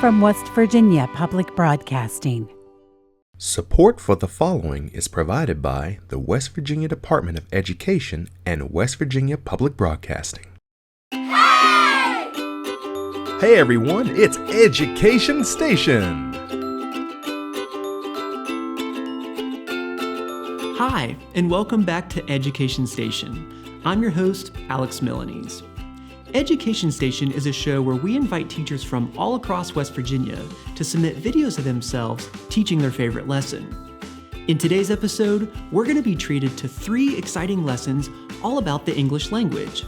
from West Virginia Public Broadcasting. Support for the following is provided by the West Virginia Department of Education and West Virginia Public Broadcasting. Hey! Hey everyone, it's Education Station! Hi, and welcome back to Education Station. I'm your host, Alex Milanese. Education Station is a show where we invite teachers from all across West Virginia to submit videos of themselves teaching their favorite lesson. In today's episode, we're going to be treated to 3 exciting lessons all about the English language.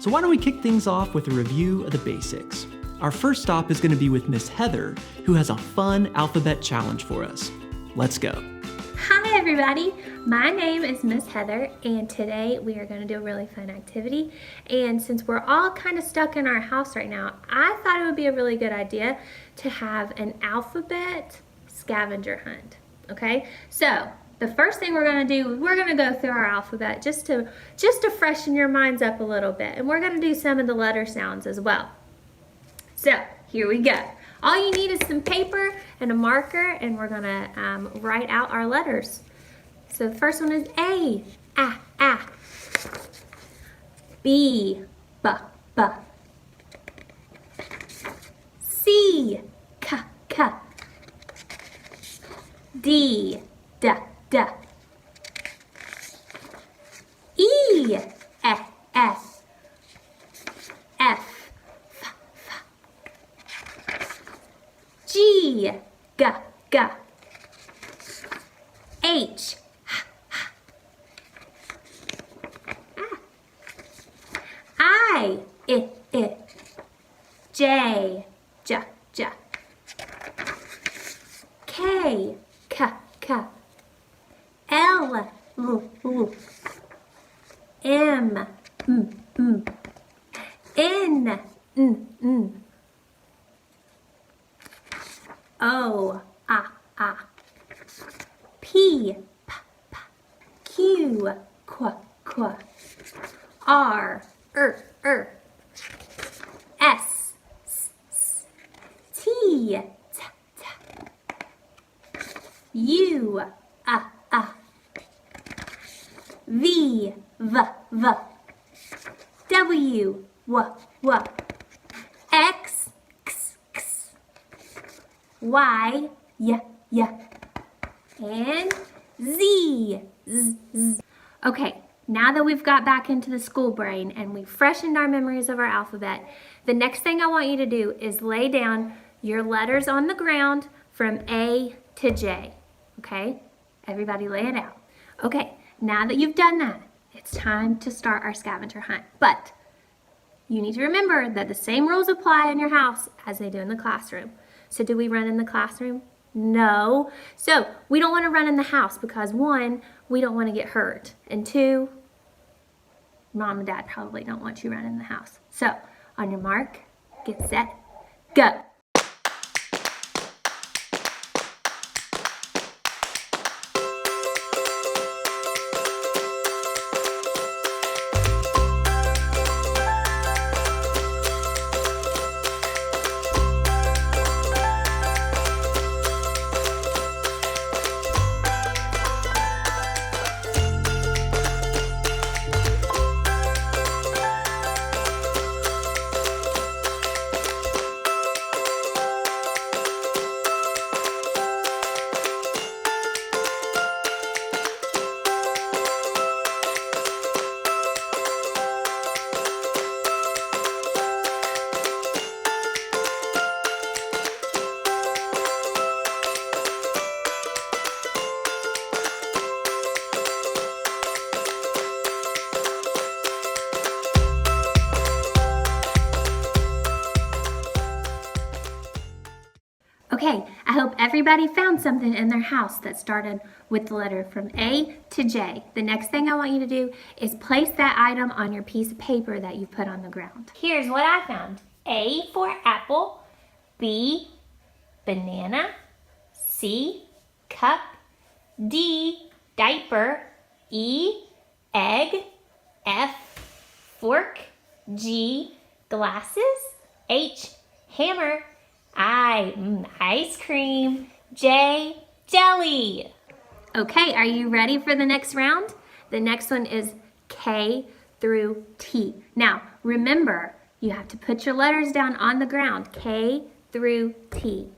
So why don't we kick things off with a review of the basics. Our first stop is going to be with Miss Heather, who has a fun alphabet challenge for us. Let's go. Hi everybody, my name is Miss Heather and today we are going to do a really fun activity, and since we're all kind of stuck in our house right now, I thought it would be a really good idea to have an alphabet scavenger hunt. Okay, so the first thing we're going to do, we're going to go through our alphabet just to freshen your minds up a little bit, and we're going to do some of the letter sounds as well. So here we go. All you need is some paper and a marker, and we're gonna write out our letters. So the first one is A, A. B, B. C, K. D, D. E, F. G, G. H, I, J, J. K, L, M, N, O, P, Q, R, S, T, U, V, W, X, Y, and Z. Okay, now that we've got back into the school brain and we've freshened our memories of our alphabet, the next thing I want you to do is lay down your letters on the ground from A to J. Okay, everybody lay it out. Okay, now that you've done that, it's time to start our scavenger hunt. But you need to remember that the same rules apply in your house as they do in the classroom. So do we run in the classroom? No. So we don't want to run in the house because 1, we don't want to get hurt. And 2, Mom and Dad probably don't want you running in the house. So on your mark, get set, go. Okay, I hope everybody found something in their house that started with the letter from A to J. The next thing I want you to do is place that item on your piece of paper that you put on the ground. Here's what I found. A for apple, B, banana, C, cup, D, diaper, E, egg, F, fork, G, glasses, H, hammer, Ice cream. J, jelly. Okay, are you ready for the next round? The next one is K through T. Now, remember, you have to put your letters down on the ground. K through T.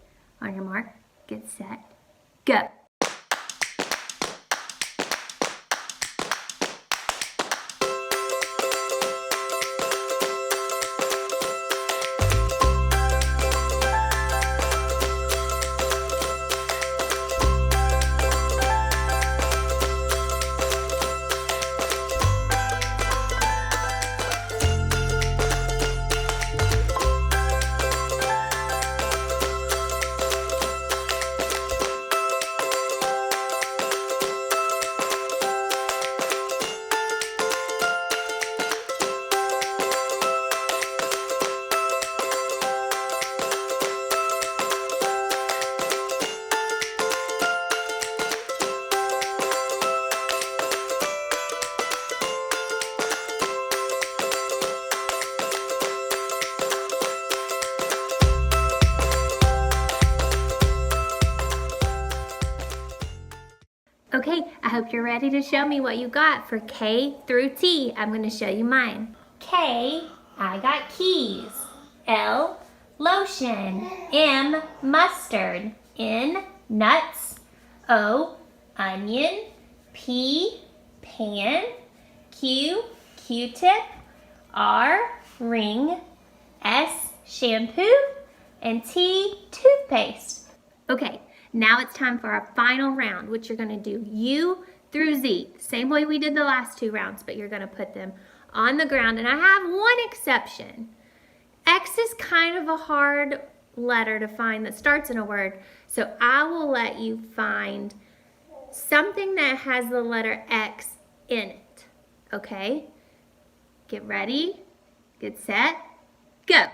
On your mark, get set, go. Okay, I hope you're ready to show me what you got for K through T. I'm going to show you mine. K, I got keys. L, lotion. M, mustard. N, nuts. O, onion. P, pan. Q, Q-tip. R, ring. S, shampoo. And T, toothpaste. Okay. Now it's time for our final round, which you're going to do U through Z. Same way we did the last two rounds, but you're going to put them on the ground. And I have one exception. X is kind of a hard letter to find that starts in a word, so I will let you find something that has the letter X in it. Okay? Get ready, get set, go.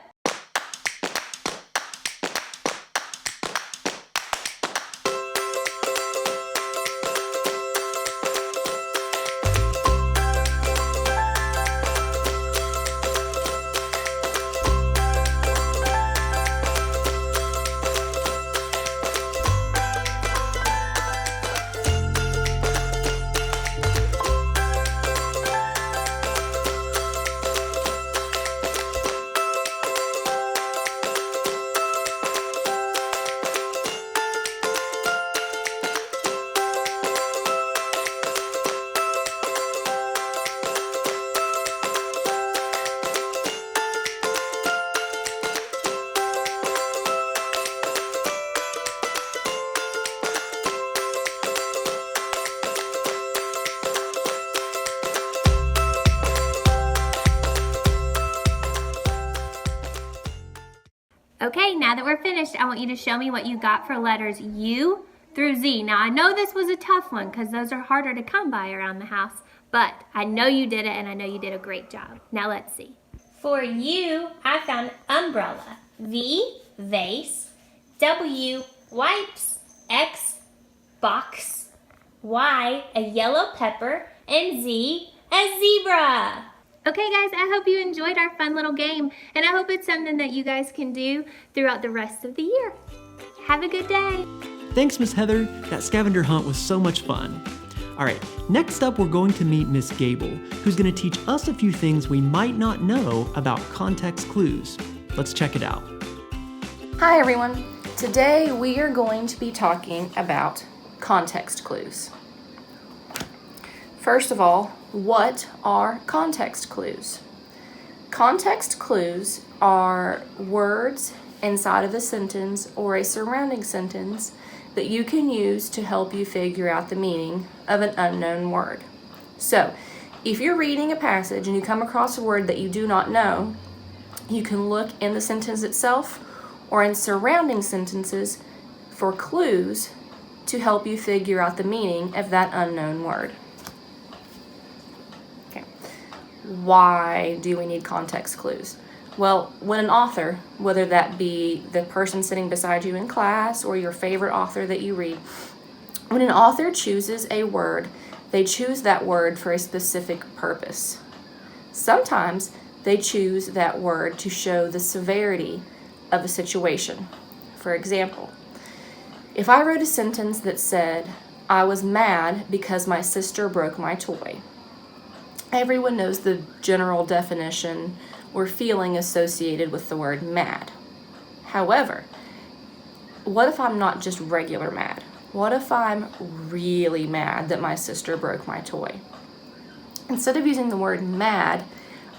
Okay, now that we're finished, I want you to show me what you got for letters U through Z. Now, I know this was a tough one because those are harder to come by around the house, but I know you did it and I know you did a great job. Now, let's see. For U, I found umbrella. V, vase. W, wipes. X, box. Y, a yellow pepper. And Z, a zebra. Okay guys, I hope you enjoyed our fun little game, and I hope it's something that you guys can do throughout the rest of the year. Have a good day. Thanks, Miss Heather. That scavenger hunt was so much fun. All right, next up we're going to meet Miss Gable, who's going to teach us a few things we might not know about context clues. Let's check it out. Hi everyone. Today we are going to be talking about context clues. First of all, what are context clues? Context clues are words inside of a sentence or a surrounding sentence that you can use to help you figure out the meaning of an unknown word. So, if you're reading a passage and you come across a word that you do not know, you can look in the sentence itself or in surrounding sentences for clues to help you figure out the meaning of that unknown word. Why do we need context clues? Well, when an author, whether that be the person sitting beside you in class or your favorite author that you read, when an author chooses a word, they choose that word for a specific purpose. Sometimes they choose that word to show the severity of a situation. For example, if I wrote a sentence that said, I was mad because my sister broke my toy, everyone knows the general definition or feeling associated with the word mad. However, what if I'm not just regular mad? What if I'm really mad that my sister broke my toy? Instead of using the word mad,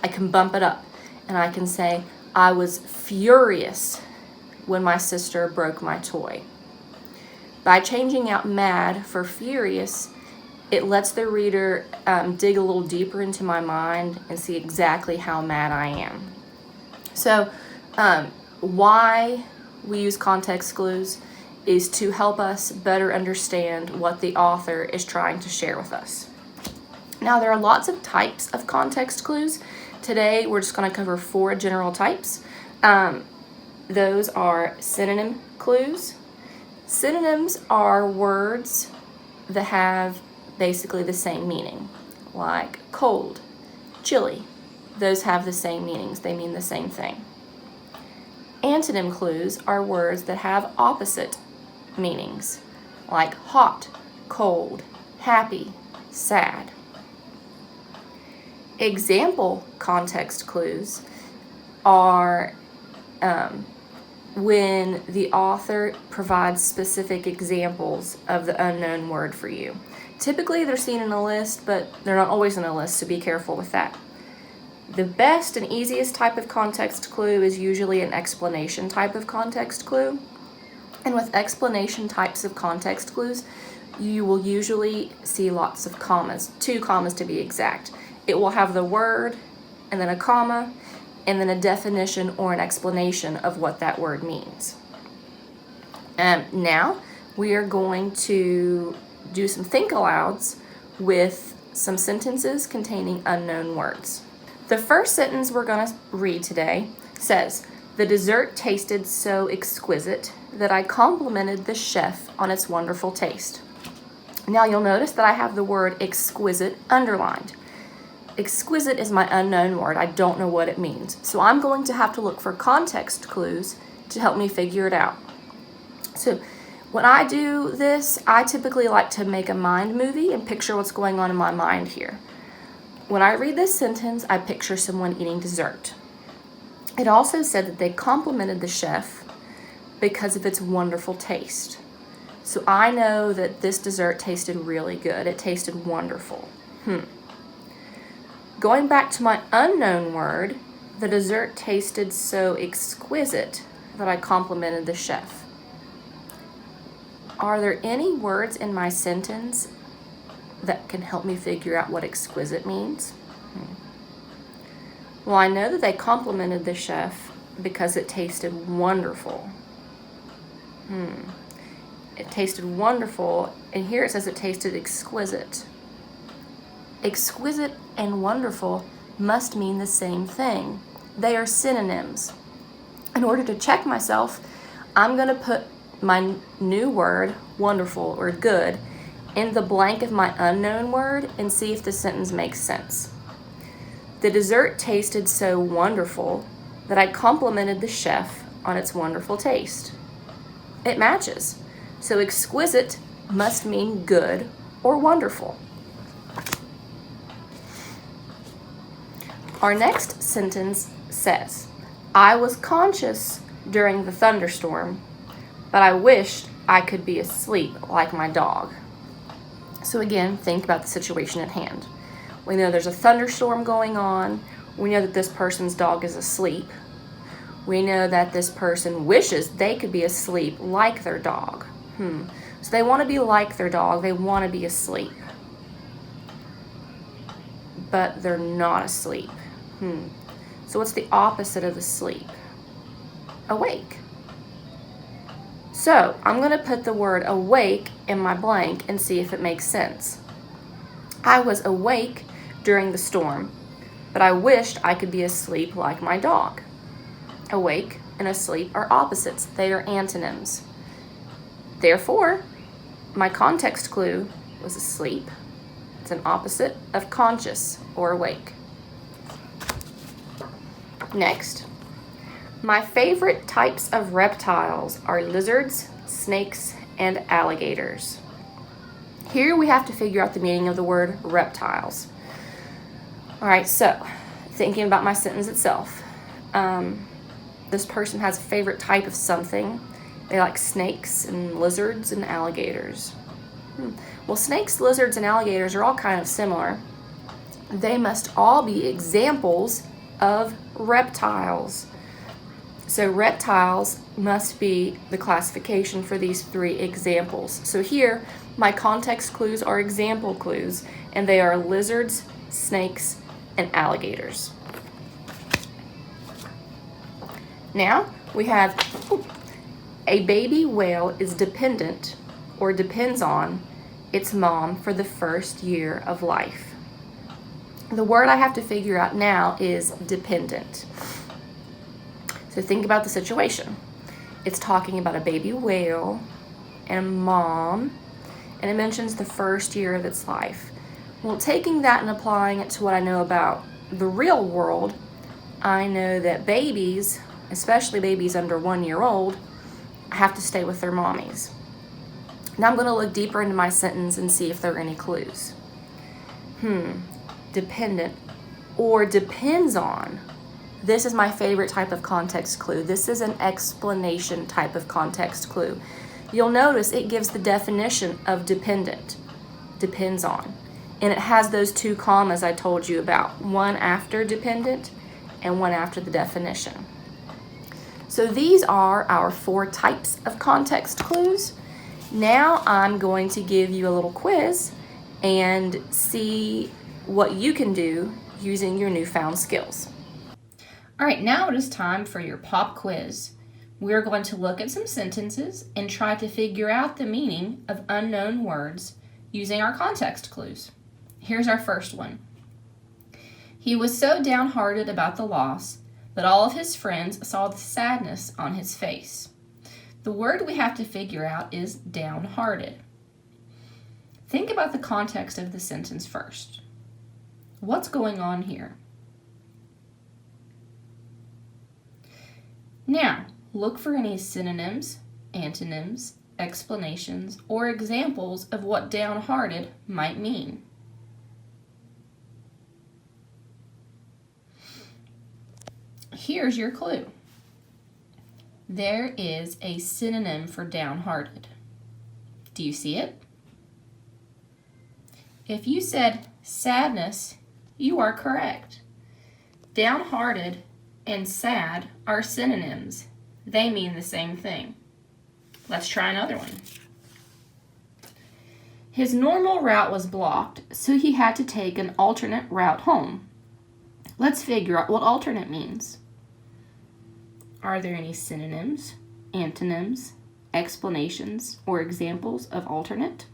I can bump it up and I can say, I was furious when my sister broke my toy. By changing out mad for furious, it lets the reader dig a little deeper into my mind and see exactly how mad I am. So, why we use context clues is to help us better understand what the author is trying to share with us. Now, there are lots of types of context clues. Today, we're just going to cover 4 general types. Those are synonym clues. Synonyms are words that have basically the same meaning, like cold, chilly. Those have the same meanings. They mean the same thing. Antonym clues are words that have opposite meanings, like hot, cold, happy, sad. Example context clues are when the author provides specific examples of the unknown word for you. Typically, they're seen in a list, but they're not always in a list, so be careful with that. The best and easiest type of context clue is usually an explanation type of context clue. And with explanation types of context clues, you will usually see lots of commas, 2 commas to be exact. It will have the word, and then a comma, and then a definition or an explanation of what that word means. Now, we are going to do some think alouds with some sentences containing unknown words. The first sentence we're going to read today says, the dessert tasted so exquisite that I complimented the chef on its wonderful taste. Now you'll notice that I have the word exquisite underlined. Exquisite is my unknown word. I don't know what it means. So I'm going to have to look for context clues to help me figure it out. So when I do this, I typically like to make a mind movie and picture what's going on in my mind here. When I read this sentence, I picture someone eating dessert. It also said that they complimented the chef because of its wonderful taste. So I know that this dessert tasted really good. It tasted wonderful. Going back to my unknown word, the dessert tasted so exquisite that I complimented the chef. Are there any words in my sentence that can help me figure out what exquisite means? Well, I know that they complimented the chef because it tasted wonderful. It tasted wonderful, and here it says it tasted exquisite. Exquisite and wonderful must mean the same thing. They are synonyms. In order to check myself, I'm going to put my new word, wonderful or good, in the blank of my unknown word and see if the sentence makes sense. The dessert tasted so wonderful that I complimented the chef on its wonderful taste. It matches. So exquisite must mean good or wonderful. Our next sentence says, I was conscious during the thunderstorm, but I wished I could be asleep like my dog. So again, think about the situation at hand. We know there's a thunderstorm going on. We know that this person's dog is asleep. We know that this person wishes they could be asleep like their dog. So they want to be like their dog. They want to be asleep. But they're not asleep. So what's the opposite of asleep? Awake. So I'm going to put the word awake in my blank and see if it makes sense. I was awake during the storm, but I wished I could be asleep like my dog. Awake and asleep are opposites. They are antonyms. Therefore, my context clue was asleep. It's an opposite of conscious or awake. Next, My favorite types of reptiles are lizards, snakes, and alligators. Here we have to figure out the meaning of the word reptiles. All right, so thinking about my sentence itself. This person has a favorite type of something. They like snakes and lizards and alligators. Well, snakes, lizards, and alligators are all kind of similar. They must all be examples of reptiles. So reptiles must be the classification for these three examples. So here, my context clues are example clues, and they are lizards, snakes, and alligators. Now we have a baby whale is dependent or depends on its mom for the first year of life. The word I have to figure out now is dependent. So think about the situation. It's talking about a baby whale and a mom, and it mentions the first year of its life. Well, taking that and applying it to what I know about the real world, I know that babies, especially babies under 1 year old, have to stay with their mommies. Now I'm going to look deeper into my sentence and see if there are any clues. Dependent or depends on. This is my favorite type of context clue. This is an explanation type of context clue. You'll notice it gives the definition of dependent, depends on. And it has those two commas I told you about, one after dependent and one after the definition. So these are our 4 types of context clues. Now I'm going to give you a little quiz and see what you can do using your newfound skills. All right, now it is time for your pop quiz. We're going to look at some sentences and try to figure out the meaning of unknown words using our context clues. Here's our first one. He was so downhearted about the loss that all of his friends saw the sadness on his face. The word we have to figure out is downhearted. Think about the context of the sentence first. What's going on here? Now, look for any synonyms, antonyms, explanations, or examples of what downhearted might mean. Here's your clue. There is a synonym for downhearted. Do you see it? If you said sadness, you are correct. Downhearted and sad are synonyms. They mean the same thing. Let's try another one. His normal route was blocked, so he had to take an alternate route home. Let's figure out what alternate means. Are there any synonyms, antonyms, explanations, or examples of alternate?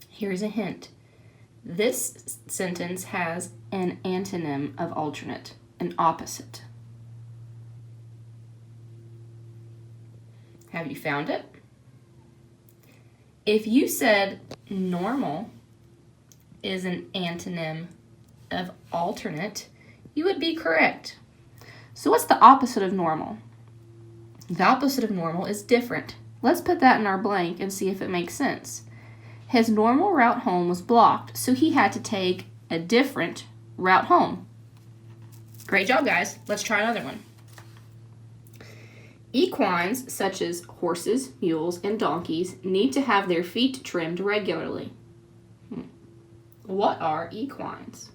Here's a hint. This sentence has an antonym of alternate, an opposite. Have you found it? If you said normal is an antonym of alternate, you would be correct. So what's the opposite of normal? The opposite of normal is different. Let's put that in our blank and see if it makes sense. His normal route home was blocked, so he had to take a different route home. Great job, guys. Let's try another one. Equines, such as horses, mules, and donkeys, need to have their feet trimmed regularly. What are equines?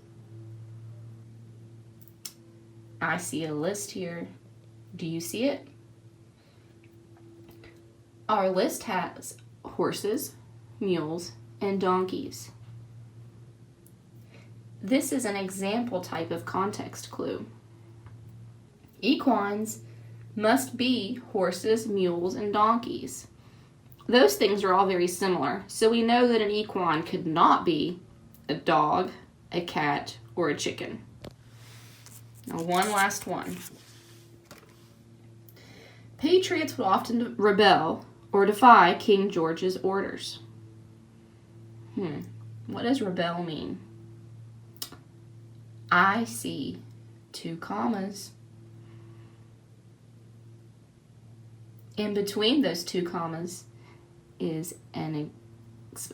I see a list here. Do you see it? Our list has horses, mules, and donkeys. This is an example type of context clue. Equines must be horses, mules, and donkeys. Those things are all very similar, so we know that an equine could not be a dog, a cat, or a chicken. Now, one last one. Patriots would often rebel or defy King George's orders. What does rebel mean? I see 2 commas. In between those 2 commas is an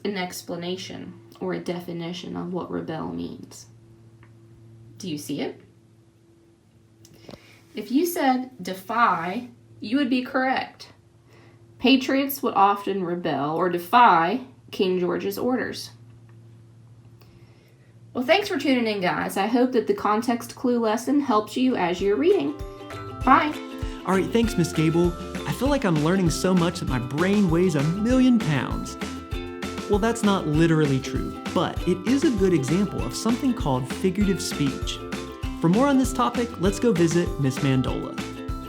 explanation or a definition of what rebel means. Do you see it? If you said defy, you would be correct. Patriots would often rebel or defy King George's orders. Well, thanks for tuning in, guys. I hope that the context clue lesson helps you as you're reading. Bye. All right, thanks, Miss Gable. I feel like I'm learning so much that my brain weighs 1,000,000 pounds. Well, that's not literally true, but it is a good example of something called figurative speech. For more on this topic, let's go visit Miss Mandola.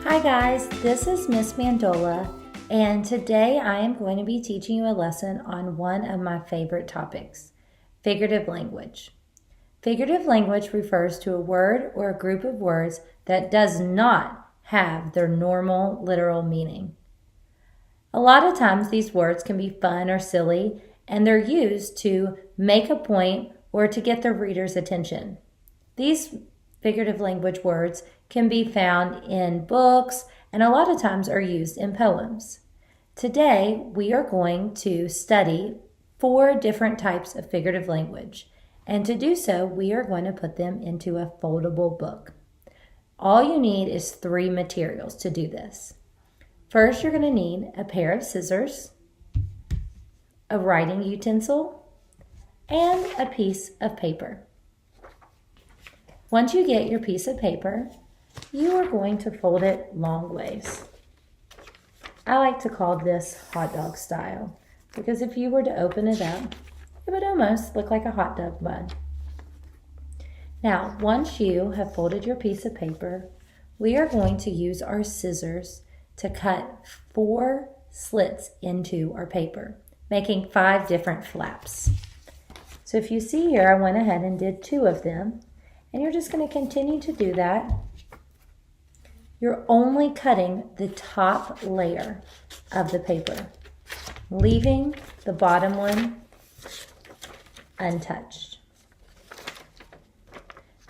Hi guys, this is Miss Mandola, and today I am going to be teaching you a lesson on one of my favorite topics, figurative language. Figurative language refers to a word or a group of words that does not have their normal literal meaning. A lot of times these words can be fun or silly, and they're used to make a point or to get the reader's attention. These figurative language words can be found in books and a lot of times are used in poems. Today, we are going to study 4 different types of figurative language. And to do so, we are going to put them into a foldable book. All you need is 3 materials to do this. First, you're going to need a pair of scissors, a writing utensil, and a piece of paper. Once you get your piece of paper, you are going to fold it long ways. I like to call this hot dog style because if you were to open it up, it would almost look like a hot dog bun. Now, once you have folded your piece of paper, we are going to use our scissors to cut 4 slits into our paper, making 5 different flaps. So if you see here, I went ahead and did 2 of them, and you're just going to continue to do that. You're only cutting the top layer of the paper, leaving the bottom one untouched.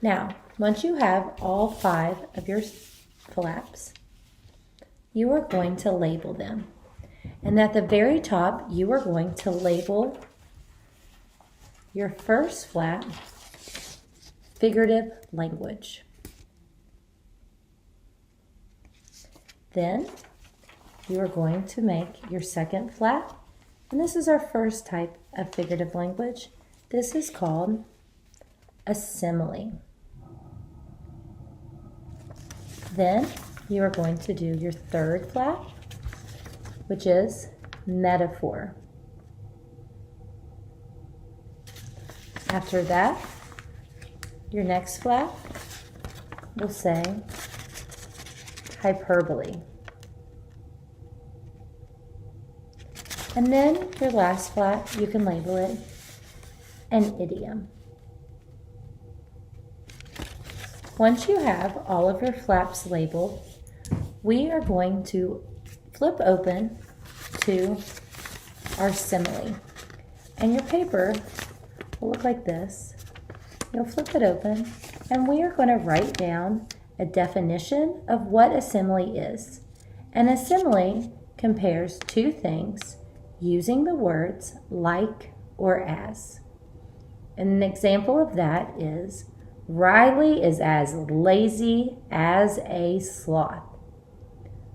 Now, once you have all 5 of your flaps, you are going to label them. And at the very top, you are going to label your first flap, figurative language. Then, you are going to make your second flap, and this is our first type of figurative language. This is called a simile. Then you are going to do your third flap, which is metaphor. After that, your next flap will say hyperbole. And then your last flap, you can label it an idiom. Once you have all of your flaps labeled, we are going to flip open to our simile. And your paper will look like this. You'll flip it open, and we are going to write down a definition of what a simile is. And a simile compares 2 things using the words like or as. And an example of that is, Riley is as lazy as a sloth.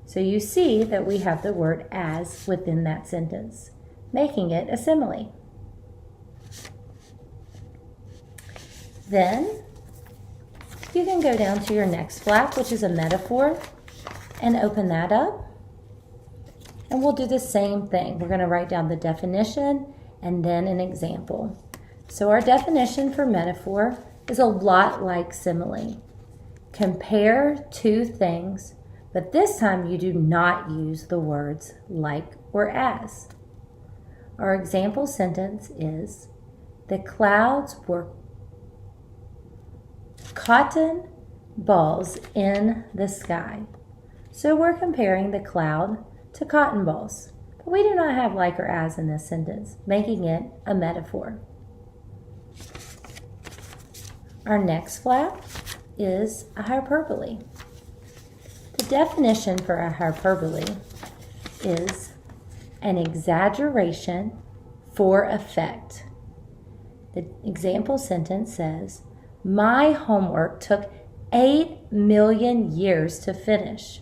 So you see that we have the word as within that sentence, making it a simile. Then you can go down to your next flap, which is a metaphor, and open that up. And we'll do the same thing. We're going to write down the definition and then an example. So our definition for metaphor is a lot like simile. Compare 2 things, but this time you do not use the words like or as. Our example sentence is, the clouds were cotton balls in the sky. So we're comparing the cloud to cotton balls. But we do not have like or as in this sentence, making it a metaphor. Our next flap is a hyperbole? The definition for a hyperbole is an exaggeration for effect. The example sentence says, "My homework took 8 million years to finish."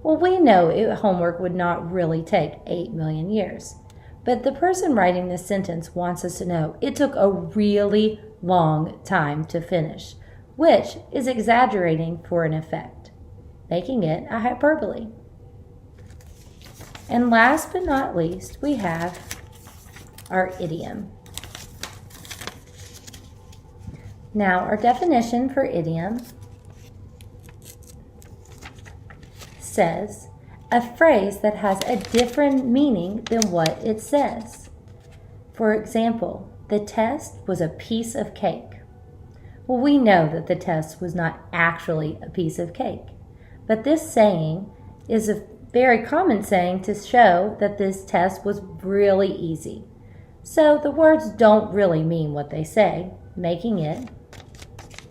Well, we know homework would not really take 8 million years. But the person writing this sentence wants us to know it took a really long time to finish, which is exaggerating for an effect, making it a hyperbole. And last but not least, we have our idiom. Now, our definition for idiom says, a phrase that has a different meaning than what it says. For example, the test was a piece of cake. Well, we know that the test was not actually a piece of cake, but this saying is a very common saying to show that this test was really easy. So the words don't really mean what they say, making it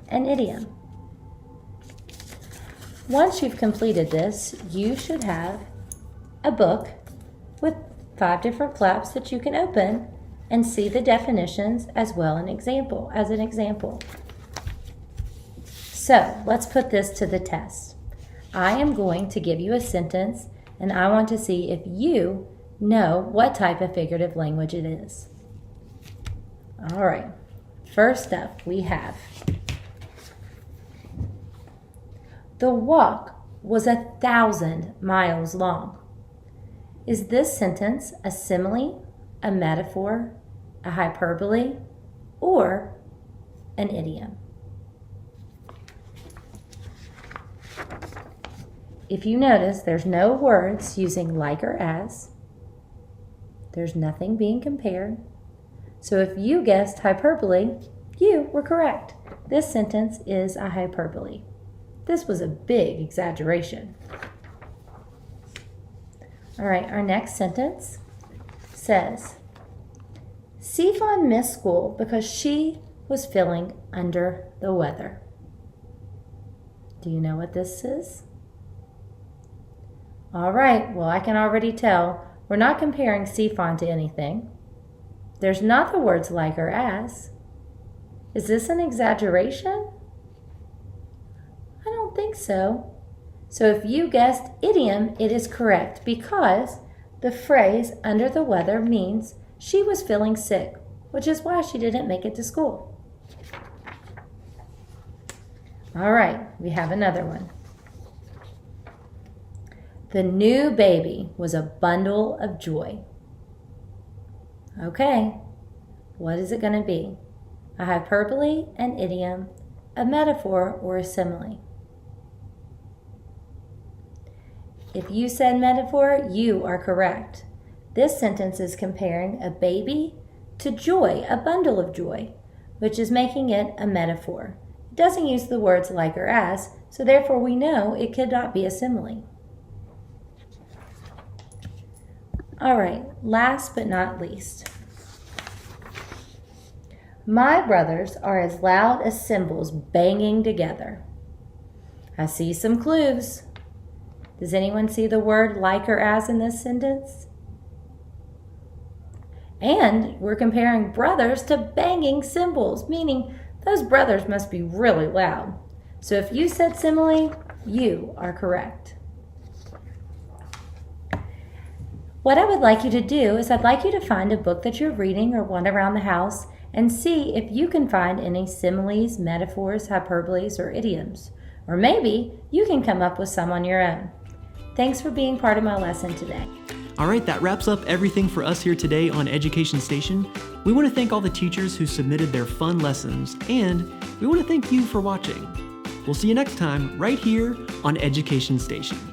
an idiom. Once you've completed this, you should have a book with 5 different flaps that you can open and see the definitions as well as an example. So let's put this to the test. I am going to give you a sentence and I want to see if you know what type of figurative language it is. All right, first up we have, the walk was 1,000 miles long. Is this sentence a simile, a metaphor, a hyperbole, or an idiom? If you notice, there's no words using like or as. There's nothing being compared. So if you guessed hyperbole, you were correct. This sentence is a hyperbole. This was a big exaggeration. All right, our next sentence says, Sifan missed school because she was feeling under the weather. Do you know what this is? All right, well, I can already tell we're not comparing Sifan to anything. There's not the words like or as. Is this an exaggeration? I don't think so. So if you guessed idiom, it is correct because the phrase under the weather means she was feeling sick, which is why she didn't make it to school. All right, we have another one. The new baby was a bundle of joy. Okay, what is it going to be? A hyperbole, an idiom, a metaphor, or a simile? If you said metaphor, you are correct. This sentence is comparing a baby to joy, a bundle of joy, which is making it a metaphor. It doesn't use the words like or as, so therefore we know it could not be a simile. All right, last but not least. My brothers are as loud as cymbals banging together. I see some clues. Does anyone see the word like or as in this sentence? And we're comparing brothers to banging cymbals, meaning those brothers must be really loud. So if you said simile, you are correct. What I would like you to do is I'd like you to find a book that you're reading or one around the house and see if you can find any similes, metaphors, hyperboles, or idioms. Or maybe you can come up with some on your own. Thanks for being part of my lesson today. All right, that wraps up everything for us here today on Education Station. We want to thank all the teachers who submitted their fun lessons, and we want to thank you for watching. We'll see you next time right here on Education Station.